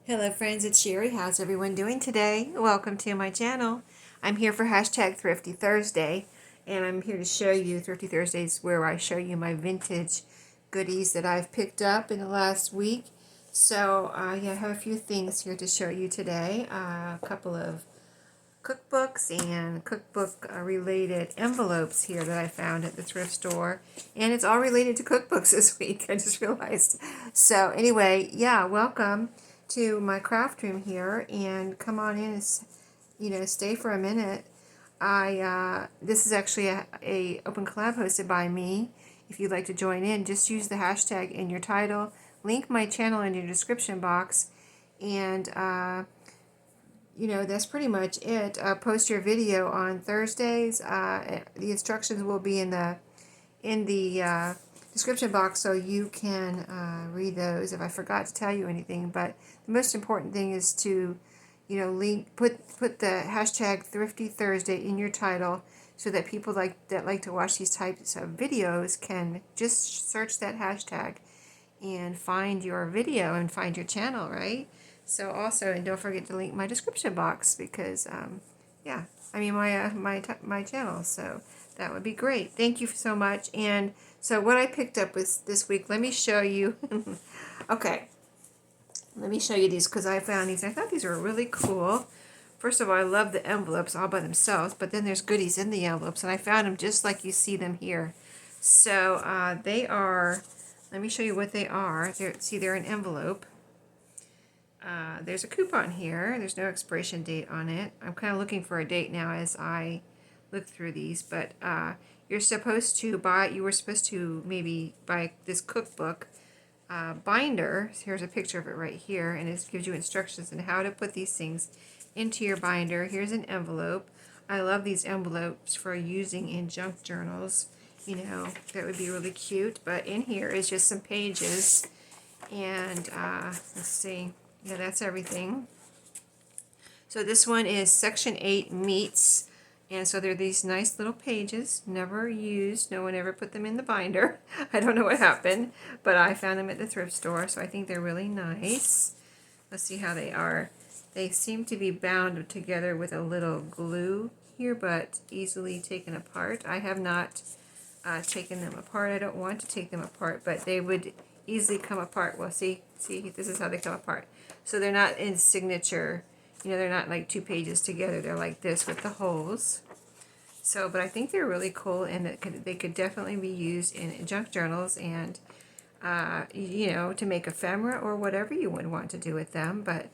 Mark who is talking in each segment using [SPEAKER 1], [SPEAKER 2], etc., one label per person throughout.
[SPEAKER 1] Hello friends, it's Sherry. How's everyone doing today? Welcome to my channel. I'm here for hashtag Thrifty Thursday, and I'm here to show you Thrifty Thursdays where I show you my vintage goodies that I've picked up in the last week. So yeah, I have a few things here to show you today. A couple of cookbooks and cookbook related envelopes here that I found at the thrift store, and it's all related to cookbooks this week. I just realized. So anyway, yeah, welcome to my craft room here, and come on in and stay for a minute. This is actually a open collab hosted by me. If you'd like to join in, just use the hashtag in your title, link my channel in your description box, and that's pretty much it. Post your video on Thursdays. The instructions will be in the description box, so you can read those if I forgot to tell you anything. But the most important thing is to, put the hashtag Thrifty Thursday in your title, so that people that like to watch these types of videos can just search that hashtag and find your video and find your channel, right? So also, and don't forget to link my description box, because yeah, I mean my channel. So that would be great. Thank you so much. And so what I picked up was this week. Let me show you. Okay, let me show you these, because I found these. I thought these were really cool. First of all, I love the envelopes all by themselves, but then there's goodies in the envelopes, and I found them just like you see them here. So they are. Let me show you what they are. They're an envelope. There's a coupon here. There's no expiration date on it. I'm kind of looking for a date now as I look through these, but you were supposed to maybe buy this cookbook binder. Here's a picture of it right here, and it gives you instructions on how to put these things into your binder. Here's an envelope. I love these envelopes for using in junk journals. That would be really cute. But in here is just some pages, and let's see. Yeah, that's everything. So this one is section 8 meats, and so they're these nice little pages, never used. No one ever put them in the binder. I don't know what happened, but I found them at the thrift store, so I think they're really nice. Let's see how they are. They seem to be bound together with a little glue here, but easily taken apart. I have not taken them apart. I don't want to take them apart, but they would easily come apart. Well, see, this is how they come apart. So they're not in signature, they're not like 2 pages together. They're like this with the holes. So, but I think they're really cool, and they could definitely be used in junk journals, and to make ephemera or whatever you would want to do with them. But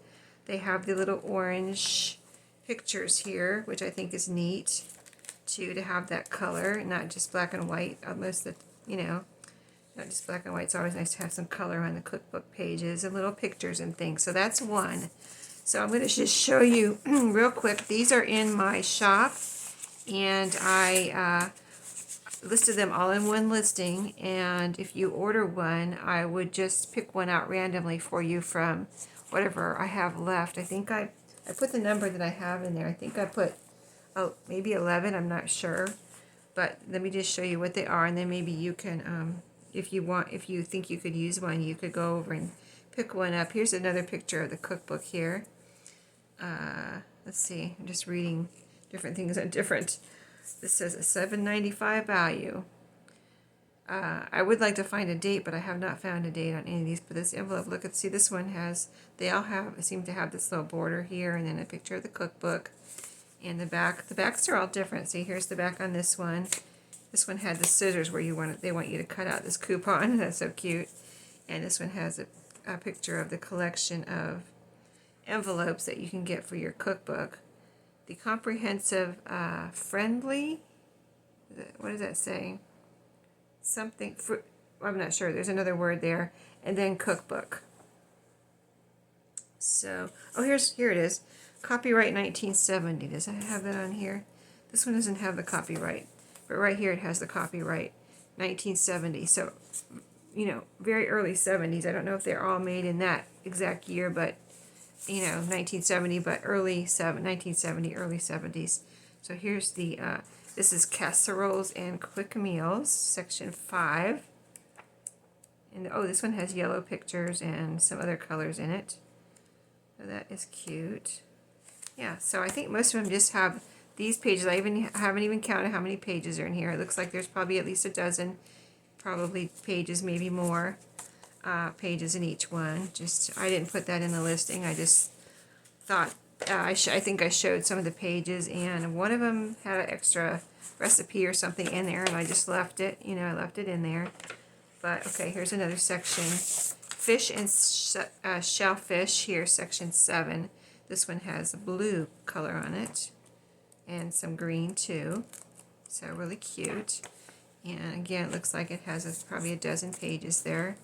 [SPEAKER 1] they have the little orange pictures here, which I think is neat to have that color, not just black and white. Almost not just black and white. It's always nice to have some color on the cookbook pages and little pictures and things. So that's one. So I'm going to just show you real quick. These are in my shop, and I listed them all in one listing. And if you order one, I would just pick one out randomly for you from whatever I have left. I think I put the number that I have in there. I think I put maybe 11. I'm not sure. But let me just show you what they are, and then maybe you can, if you think you could use one, you could go over and pick one up. Here's another picture of the cookbook here. Let's see, I'm just reading different things on different. This says a $7.95 value. I would like to find a date, but I have not found a date on any of these. But this envelope, see, this one seem to have this little border here, and then a picture of the cookbook. And the backs are all different. See, here's the back on this one. This one had the scissors where they want you to cut out this coupon. That's so cute. And this one has a picture of the collection of envelopes that you can get for your cookbook. The comprehensive friendly, what does that say? Something, I'm not sure. There's another word there. And then cookbook. So, here it is. Copyright 1970. Does it have that on here? This one doesn't have the copyright, but right here it has the copyright 1970. So, very early 70s. I don't know if they're all made in that exact year, but 1970, but 1970, early 70s. So here's the this is casseroles and quick meals, section 5. And this one has yellow pictures and some other colors in it. So that is cute. Yeah, so I think most of them just have these pages. I haven't even counted how many pages are in here. It looks like there's probably at least a dozen, probably pages, maybe more pages in each one. Just I didn't put that in the listing. I just thought I think I showed some of the pages, and one of them had an extra recipe or something in there, and I just left it. You know, I left it in there. But okay, here's another section. Fish and shellfish. Here, section 7. This one has a blue color on it, and some green too. So really cute. And again, it looks like it has probably a dozen pages there.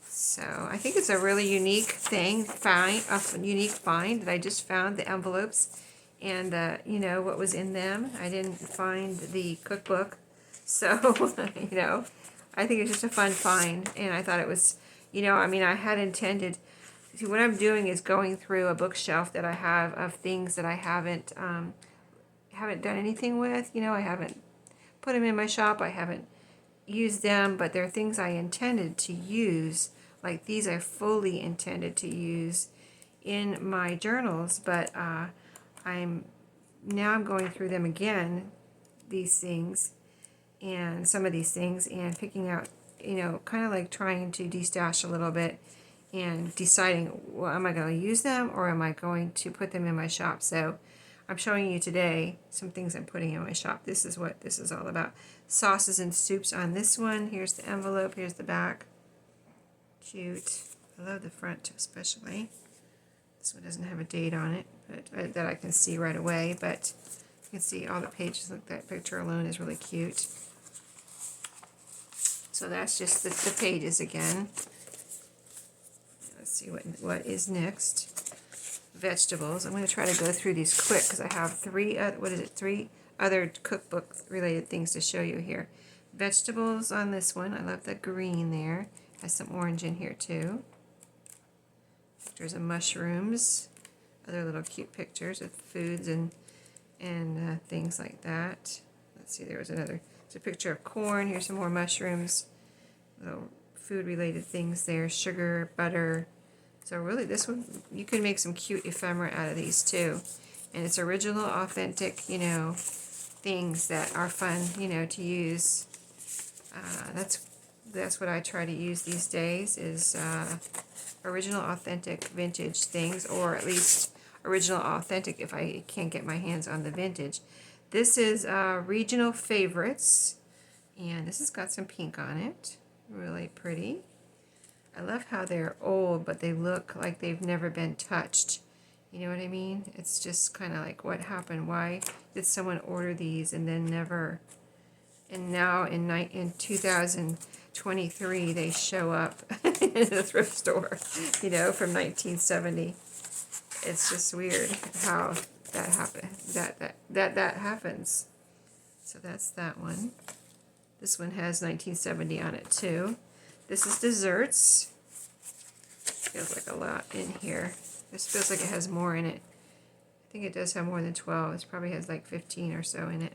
[SPEAKER 1] So I think it's a really unique thing, a unique find that I just found, the envelopes and you know, what was in them. I didn't find the cookbook, so you know, I think it's just a fun find, and I thought it was, you know, I mean, I had intended. See, what I'm doing is going through a bookshelf that I have of things that I haven't done anything with. You know, I haven't put them in my shop. I haven't used them, but they're things I intended to use. Like these I fully intended to use in my journals, but I'm going through them again, these things, and some of these things, and picking out, you know, kind of like trying to de-stash a little bit and deciding, well, am I going to use them or am I going to put them in my shop? So I'm showing you today some things I'm putting in my shop. This is what this is all about. Sauces and soups on this one. Here's the envelope. Here's the back. Cute. I love the front especially. This one doesn't have a date on it, but that I can see right away. But you can see all the pages. Look, that picture alone is really cute. So that's just the pages again. Let's see what is next. Vegetables. I'm going to try to go through these quick because I have three other cookbook related things to show you here. Vegetables on this one. I love the green there. Has some orange in here too. Pictures of mushrooms. Other little cute pictures of foods and things like that. Let's see, there's a picture of corn. Here's some more mushrooms. Little food related things there. Sugar, butter. So really this one, you can make some cute ephemera out of these too. And it's original, authentic, you know, things that are fun, you know, to use. That's what I try to use these days is original, authentic, vintage things, or at least original, authentic if I can't get my hands on the vintage. This is Regional Favorites, and this has got some pink on it. Really pretty. I love how they're old, but they look like they've never been touched. You know what I mean? It's just kind of like, what happened? Why did someone order these and then never? And now in 2023, they show up in a thrift store, you know, from 1970. It's just weird how that happens. That happens. So that's that one. This one has 1970 on it too. This is desserts. Feels like a lot in here. This feels like it has more in it. I think it does have more than 12. This probably has like 15 or so in it.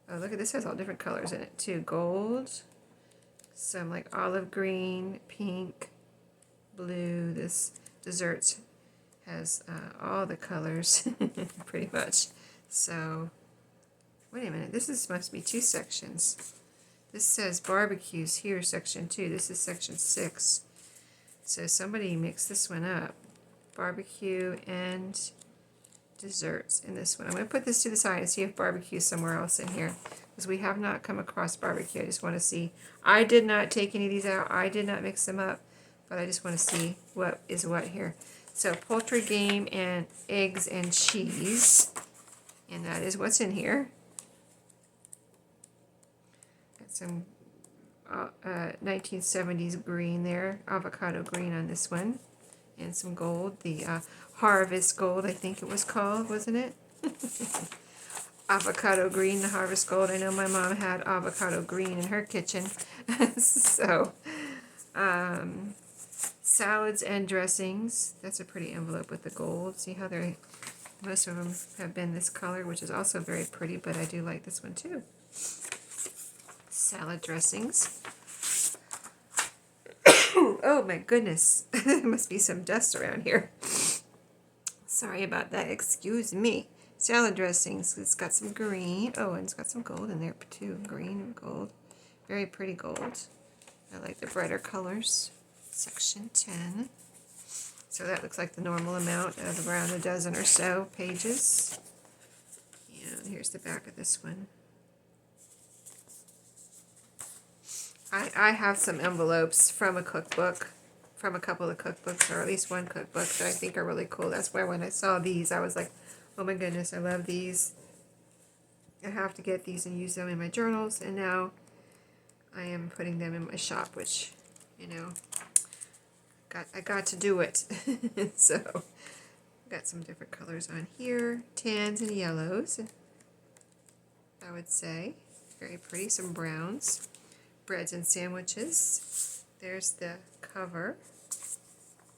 [SPEAKER 1] Oh, look at this, has all different colors in it too. Gold, some like olive green, pink, blue. This desserts has all the colors pretty much. So, wait a minute, must be 2 sections. This says barbecues here, section 2. This is section 6. So somebody mixed this one up. Barbecue and desserts in this one. I'm going to put this to the side and see if barbecue is somewhere else in here, because we have not come across barbecue. I just want to see. I did not take any of these out. I did not mix them up, but I just want to see what is what here. So poultry, game, and eggs and cheese, and that is what's in here. Got some 1970s green there, avocado green on this one, and some gold, the Harvest Gold, I think it was called, wasn't it? Avocado green, the Harvest Gold. I know my mom had avocado green in her kitchen. So, salads and dressings. That's a pretty envelope with the gold. See how most of them have been this color, which is also very pretty, but I do like this one too. Salad dressings. Oh my goodness, there must be some dust around here. Sorry about that, excuse me. Salad dressings, it's got some green. Oh, and it's got some gold in there too. Green and gold. Very pretty gold. I like the brighter colors. Section 10. So that looks like the normal amount of around a dozen or so pages. And here's the back of this one. I have some envelopes from a cookbook, from a couple of cookbooks, or at least one cookbook that I think are really cool. That's why when I saw these, I was like, oh my goodness, I love these. I have to get these and use them in my journals, and now I am putting them in my shop, which, you know, I got to do it. So, got some different colors on here, tans and yellows, I would say. Very pretty, some browns. Breads and sandwiches. There's the cover.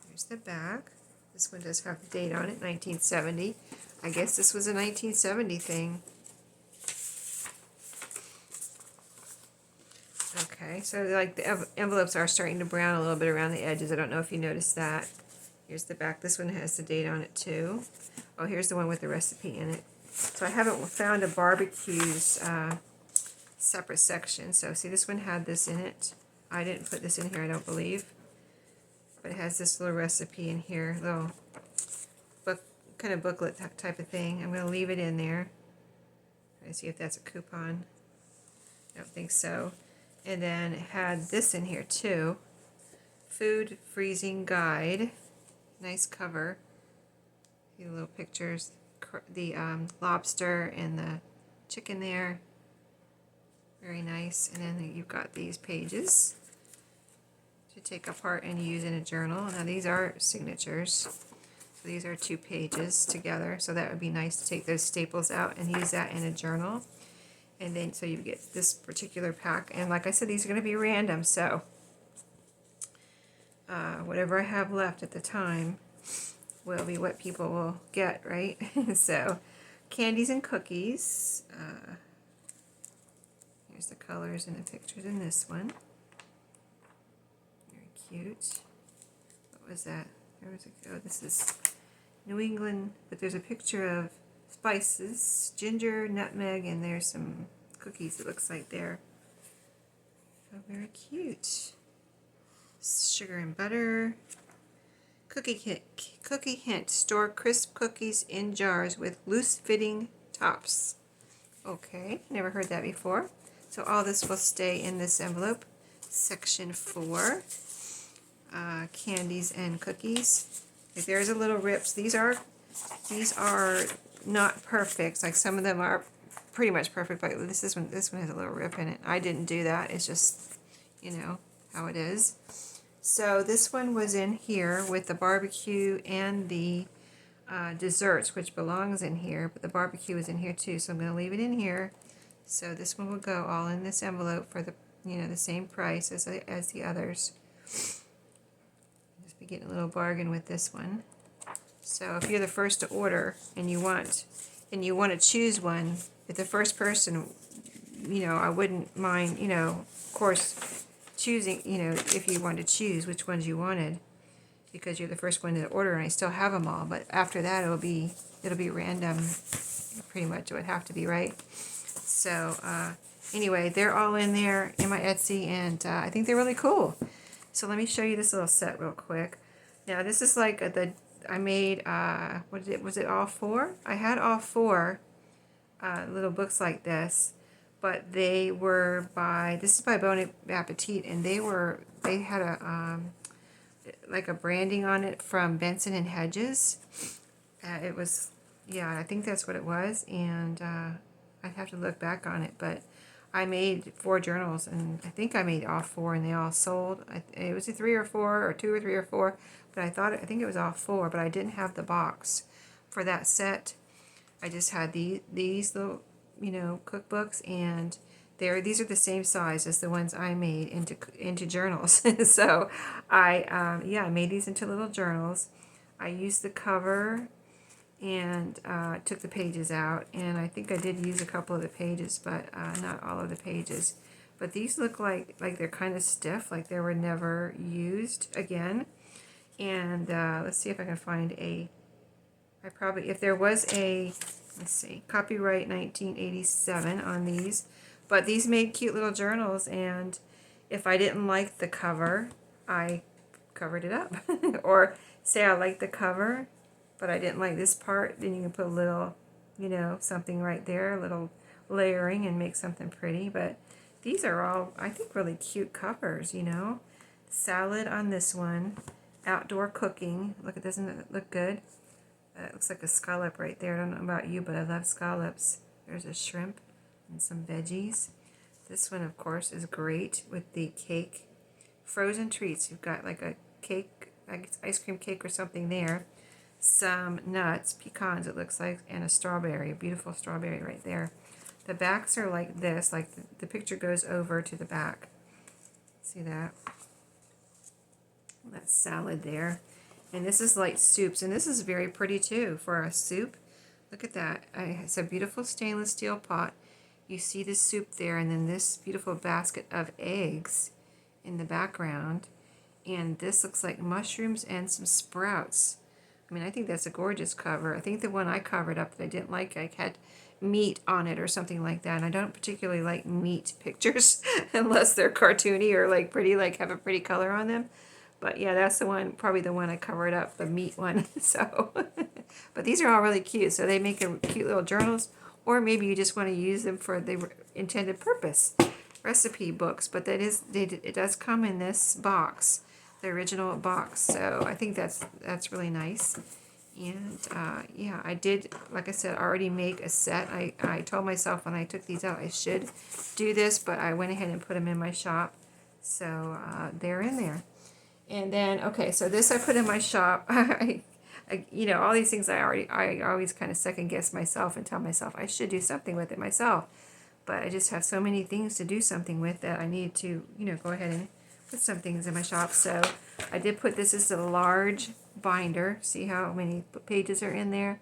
[SPEAKER 1] There's the back. This one does have the date on it, 1970. I guess this was a 1970 thing. Okay, so like the envelopes are starting to brown a little bit around the edges. I don't know if you noticed that. Here's the back. This one has the date on it too. Oh, here's the one with the recipe in it. So I haven't found a barbecues separate section. So see, this one had this in it. I didn't put this in here, I don't believe. But it has this little recipe in here, little book, kind of booklet type of thing. I'm going to leave it in there. Try to see if that's a coupon. I don't think so. And then it had this in here too. Food freezing guide. Nice cover. See the little pictures. The lobster and the chicken there. Very nice. And then you've got these pages to take apart and use in a journal. Now these are signatures. So these are 2 pages together. So that would be nice to take those staples out and use that in a journal. And then so you get this particular pack. And like I said, these are going to be random. So whatever I have left at the time will be what people will get, right? So candies and cookies. Here's the colors and the pictures in this one. Very cute. What was that? There was a, oh, this is New England, but there's a picture of spices, ginger, nutmeg, and there's some cookies, it looks like there. Oh, very cute. Sugar and butter. Cookie hint. Store crisp cookies in jars with loose-fitting tops. Okay, never heard that before. So all this will stay in this envelope. Section 4, candies and cookies. If there's a little rips, these are not perfect. Like some of them are pretty much perfect, but this one has a little rip in it. I didn't do that. It's just, you know, how it is. So this one was in here with the barbecue and the desserts, which belongs in here, but the barbecue is in here too. So I'm going to leave it in here. So this one will go all in this envelope for the, you know, the same price as the others. Just be getting a little bargain with this one. So if you're the first to order and you want to choose one, if the first person, you know, I wouldn't mind, you know, of course, choosing, you know, if you want to choose which ones you wanted, because you're the first one to order and I still have them all. But after that, it'll be random. Pretty much it would have to be, right? So anyway, they're all in there in my Etsy, and I think they're really cool. So let me show you this little set real quick. Now this is like I made, was it all 4? I had all 4 little books like this, but they were this is by Bon Appetit, and they had a, like a branding on it from Benson and Hedges. It was, yeah, I think that's what it was, and I'd have to look back on it, but I made 4 journals, and I think I made all 4, and they all sold. It was a 3 or 4, or 2 or 3 or 4, but I think it was all 4, but I didn't have the box for that set. I just had these little, you know, cookbooks, and these are the same size as the ones I made into journals. So I made these into little journals. I used the cover and took the pages out, and I think I did use a couple of the pages, but not all of the pages. But these look like they're kind of stiff, like they were never used again. And let's see if I can find I if there was a, let's see, copyright 1987 on these, but these made cute little journals, and if I didn't like the cover, I covered it up. Or say I like the cover, but I didn't like this part, then you can put a little, you know, something right there, a little layering and make something pretty. But these are all, I think, really cute covers, you know. Salad on this one, outdoor cooking. Look, doesn't it look good? It looks like a scallop right there. I don't know about you, but I love scallops. There's a shrimp and some veggies. This one, of course, is great with the cake. Frozen treats. You've got like a cake, like ice cream cake or something there. Some nuts, pecans it looks like, and a strawberry, a beautiful strawberry right there. The backs are like this, like the picture goes over to the back. See that? That salad there. And this is like soups, and this is very pretty too for a soup. Look at that. It's a beautiful stainless steel pot. You see the soup there, and then this beautiful basket of eggs in the background. And this looks like mushrooms and some sprouts. I mean, I think that's a gorgeous cover. I think the one I covered up that I didn't like had meat on it or something like that. And I don't particularly like meat pictures unless they're cartoony or like pretty, like have a pretty color on them. But yeah, that's the one, probably the one I covered up, the meat one. So, but these are all really cute. So they make a cute little journals, or maybe you just want to use them for the intended purpose. Recipe books, but it does come in this box, the original box. So I think that's really nice. And yeah, I did, like I said, already make a set. I told myself when I took these out I should do this, but I went ahead and put them in my shop. So they're in there. And then, okay, so this I put in my shop. You know, all these things I always kind of second guess myself and tell myself I should do something with it myself. But I just have so many things to do something with that I need to, you know, go ahead and put some things in my shop. So I did put this as a large binder. See how many pages are in there?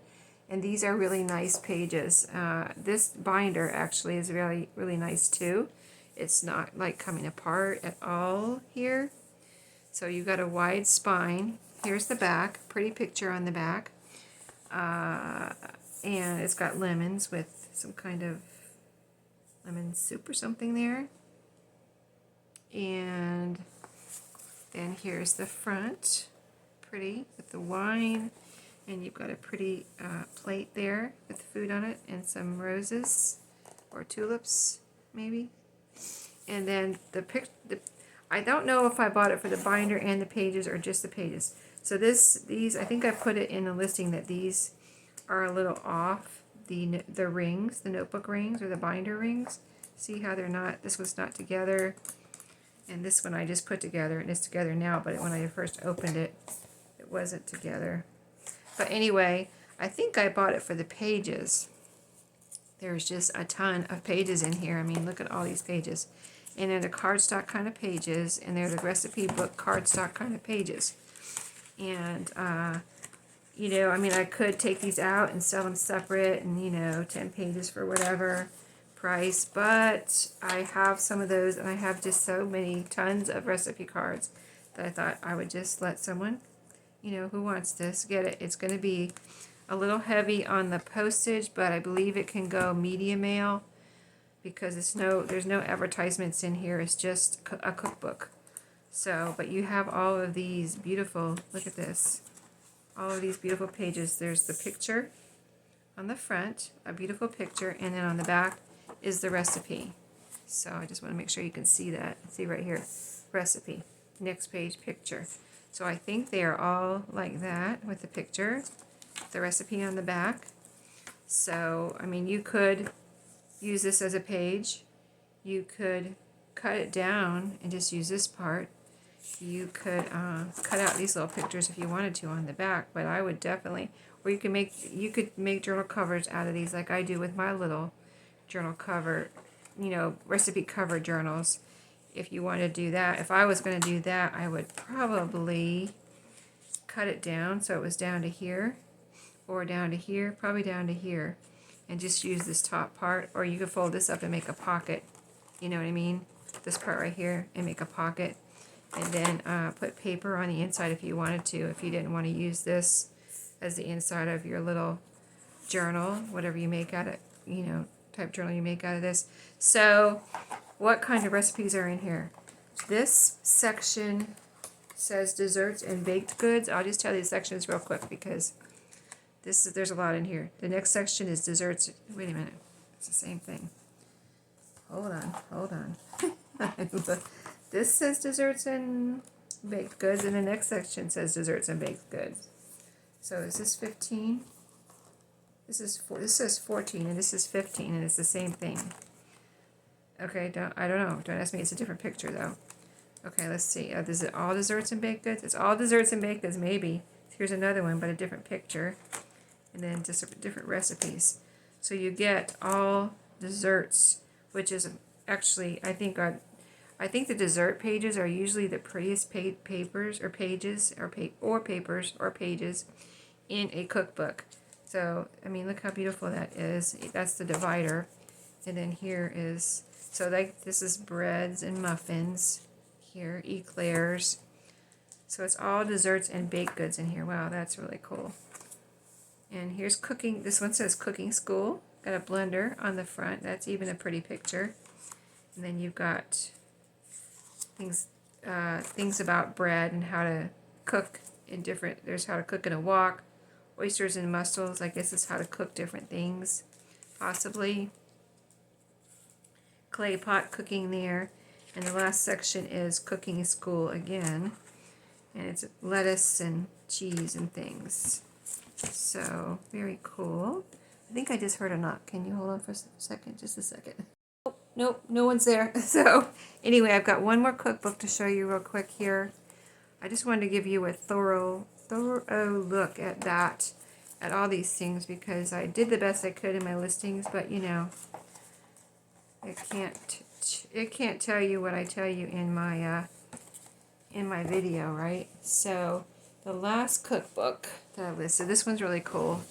[SPEAKER 1] And these are really nice pages. This binder actually is really, really nice too. It's not like coming apart at all here. So you've got a wide spine. Here's the back, pretty picture on the back. And it's got lemons with some kind of lemon soup or something there. And then here's the front, pretty with the wine. And you've got a pretty plate there with food on it and some roses or tulips maybe. And then I don't know if I bought it for the binder and the pages or just the pages. So these, I think I put it in the listing that these are a little off. The rings, the notebook rings or the binder rings. See how they're not, this was not together. And this one I just put together, and it's together now, but when I first opened it, it wasn't together. But anyway, I think I bought it for the pages. There's just a ton of pages in here. I mean, look at all these pages. And they're the cardstock kind of pages, and they're the recipe book cardstock kind of pages. And, you know, I mean, I could take these out and sell them separate and, you know, 10 pages for whatever price, but I have some of those, and I have just so many tons of recipe cards that I thought I would just let someone, you know, who wants this get it. It's going to be a little heavy on the postage, but I believe it can go medium mail because there's no advertisements in here. It's just a cookbook. So, but you have all of these beautiful, look at this, all of these beautiful pages. There's the picture on the front, a beautiful picture, and then on the back is the recipe. So I just want to make sure you can see that. See right here, recipe, next page, picture. So I think they are all like that with the picture, the recipe on the back. So, I mean, you could use this as a page. You could cut it down and just use this part. You could cut out these little pictures if you wanted to on the back, but I would definitely, or you could make journal covers out of these like I do with my little journal cover, you know, recipe cover journals. If you want to do that, if I was going to do that, I would probably cut it down so it was down to here, or down to here, probably down to here, and just use this top part. Or you could fold this up and make a pocket, you know what I mean, this part right here, and make a pocket, and then put paper on the inside if you wanted to, if you didn't want to use this as the inside of your little journal, whatever you make out of, type journal you make out of this. So what kind of recipes are in here? This section says desserts and baked goods. I'll just tell these sections real quick because there's a lot in here. The next section is desserts. Wait a minute. It's the same thing. Hold on. This says desserts and baked goods, and the next section says desserts and baked goods. So is this 15? This says 14, and this is 15, and it's the same thing. Okay, I don't know. Don't ask me. It's a different picture, though. Okay, let's see. Is it all desserts and baked goods? It's all desserts and baked goods, maybe. Here's another one, but a different picture. And then just different recipes. So you get all desserts, which is actually, I think the dessert pages are usually the prettiest papers or pages or pages in a cookbook. So, I mean, look how beautiful that is. That's the divider. And then here is, so like this is breads and muffins. Here, eclairs. So it's all desserts and baked goods in here. Wow, that's really cool. And here's cooking. This one says cooking school. Got a blender on the front. That's even a pretty picture. And then you've got things about bread and how to cook in different. There's how to cook in a wok. Oysters and mussels. I guess it's how to cook different things, possibly. Clay pot cooking there. And the last section is cooking school again. And it's lettuce and cheese and things. So, very cool. I think I just heard a knock. Can you hold on for a second? Just a second. Oh, nope, no one's there. So, anyway, I've got one more cookbook to show you real quick here. I just wanted to give you a thorough look at that, at all these things, because I did the best I could in my listings, but you know, it can't tell you what I tell you in my video, right? So the last cookbook that I listed, this one's really cool.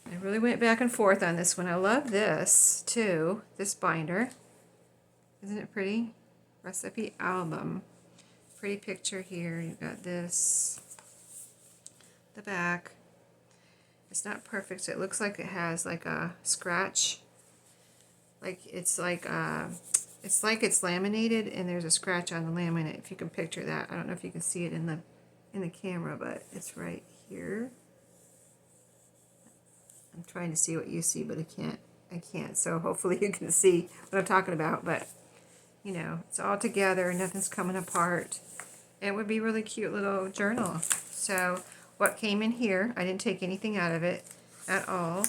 [SPEAKER 1] I really went back and forth on this one. I love this too, this binder. Isn't it pretty? Recipe album. Pretty picture here. You've got this, the back. It's not perfect, so it looks like it has like a scratch. It's laminated and there's a scratch on the laminate, if you can picture that. I don't know if you can see it in the camera, but it's right here. I'm trying to see what you see, but I can't. So hopefully you can see what I'm talking about, but you know, it's all together, nothing's coming apart. It would be a really cute little journal. So what came in here, I didn't take anything out of it at all.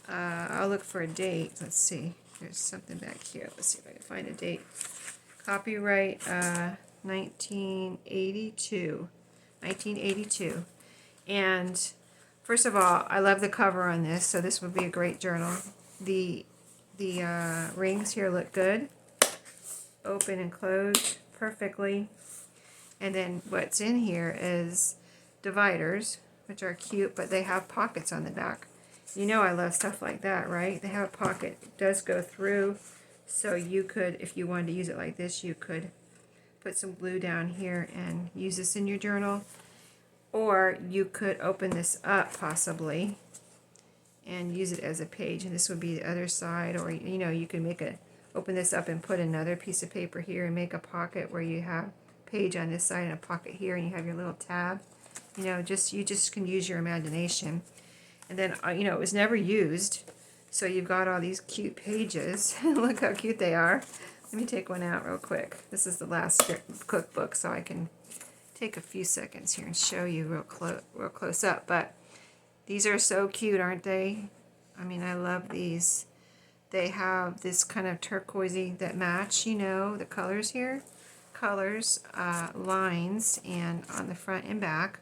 [SPEAKER 1] I'll look for a date. Let's see. There's something back here. Let's see if I can find a date. Copyright 1982. 1982. And first of all, I love the cover on this, so this would be a great journal. The rings here look good. Open and closed perfectly. And then what's in here is dividers, which are cute, but they have pockets on the back. You know I love stuff like that, right? They have a pocket. It does go through, so you could, if you wanted to use it like this, you could put some glue down here and use this in your journal. Or you could open this up, possibly, and use it as a page, and this would be the other side. Or, you know, you could open this up and put another piece of paper here and make a pocket where you have a page on this side and a pocket here, and you have your little tab. You know, you just can use your imagination. And then, you know, it was never used, so you've got all these cute pages. Look how cute they are. Let me take one out real quick. This is the last cookbook, so I can take a few seconds here and show you real close up. But these are so cute, aren't they? I mean, I love these. They have this kind of turquoisey that match, you know, the colors here. Colors, lines, and on the front and back.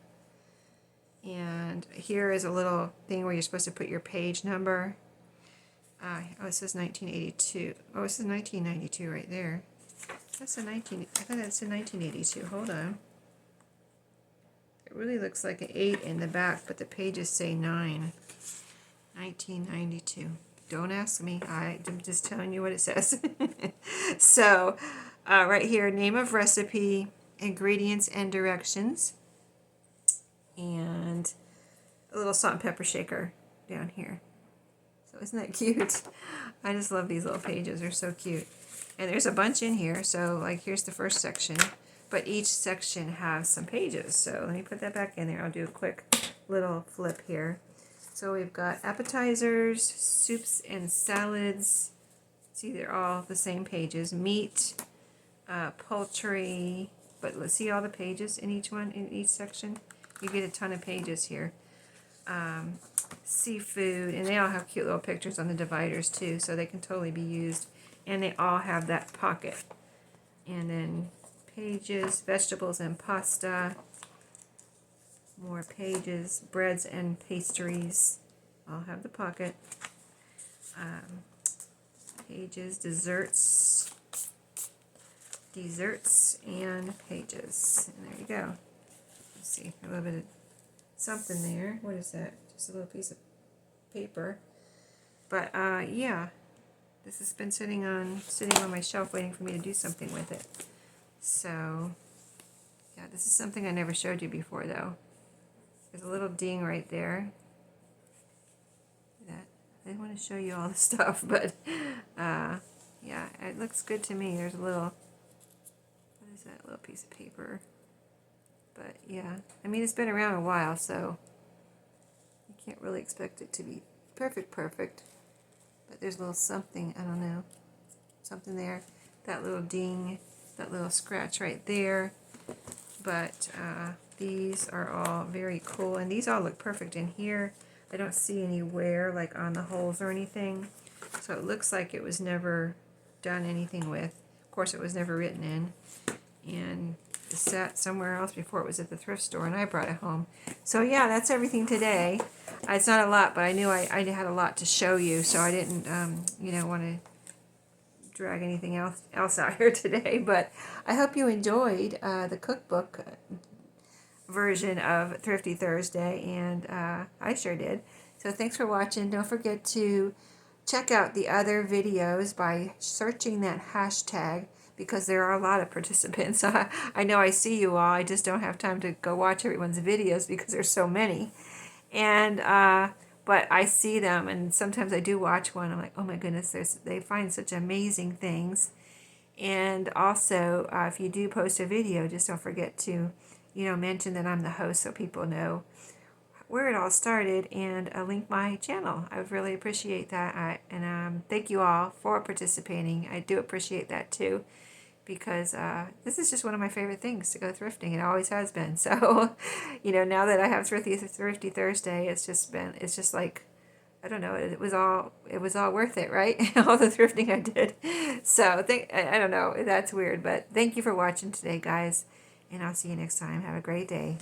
[SPEAKER 1] And here is a little thing where you're supposed to put your page number. Oh, it says 1982. Oh, it says 1992 right there. That's a I thought that's a 1982. Hold on. It really looks like an 8 in the back, but the pages say 9. 1992. Don't ask me. I'm just telling you what it says. So, right here, name of recipe, ingredients and directions. And a little salt and pepper shaker down here. So isn't that cute? I just love these little pages. They're so cute. And there's a bunch in here. So like here's the first section. But each section has some pages. So let me put that back in there. I'll do a quick little flip here. So we've got appetizers, soups and salads. See, they're all the same pages. Meat, poultry. But let's see all the pages in each one, in each section. You get a ton of pages here. Seafood, and they all have cute little pictures on the dividers too, so they can totally be used. And they all have that pocket. And then pages, vegetables and pasta. More pages, breads and pastries. All have the pocket. Pages, desserts and pages. And there you go. Let's see, a little bit of something there. What is that? Just a little piece of paper. But yeah, this has been sitting on my shelf waiting for me to do something with it. So yeah, this is something I never showed you before though. There's a little ding right there. That I didn't want to show you all the stuff, but yeah, it looks good to me. There's a little, what is that little piece of paper? But yeah, I mean, it's been around a while, so you can't really expect it to be perfect. But there's a little something, I don't know, something there. That little ding, that little scratch right there. But these are all very cool, and these all look perfect in here. I don't see any wear like on the holes or anything. So it looks like it was never done anything with. Of course, it was never written in. And it sat somewhere else before it was at the thrift store, and I brought it home. So yeah, that's everything today. It's not a lot, but I knew I had a lot to show you, so I didn't, you know, want to drag anything else out here today. But I hope you enjoyed the cookbook version of Thrifty Thursday, and I sure did. So thanks for watching. Don't forget to check out the other videos by searching that hashtag, because there are a lot of participants. I know I see you all. I just don't have time to go watch everyone's videos because there's so many. And but I see them, and sometimes I do watch one. I'm like, oh my goodness, they find such amazing things. And also, if you do post a video, just don't forget to, you know, mention that I'm the host so people know where it all started, and link my channel. I would really appreciate that. And thank you all for participating. I do appreciate that too, because this is just one of my favorite things, to go thrifting. It always has been. So, you know, now that I have Thrifty Thursday, it's just like, I don't know, it was all worth it, right? All the thrifting I did. So I don't know, that's weird, but thank you for watching today, guys, and I'll see you next time. Have a great day.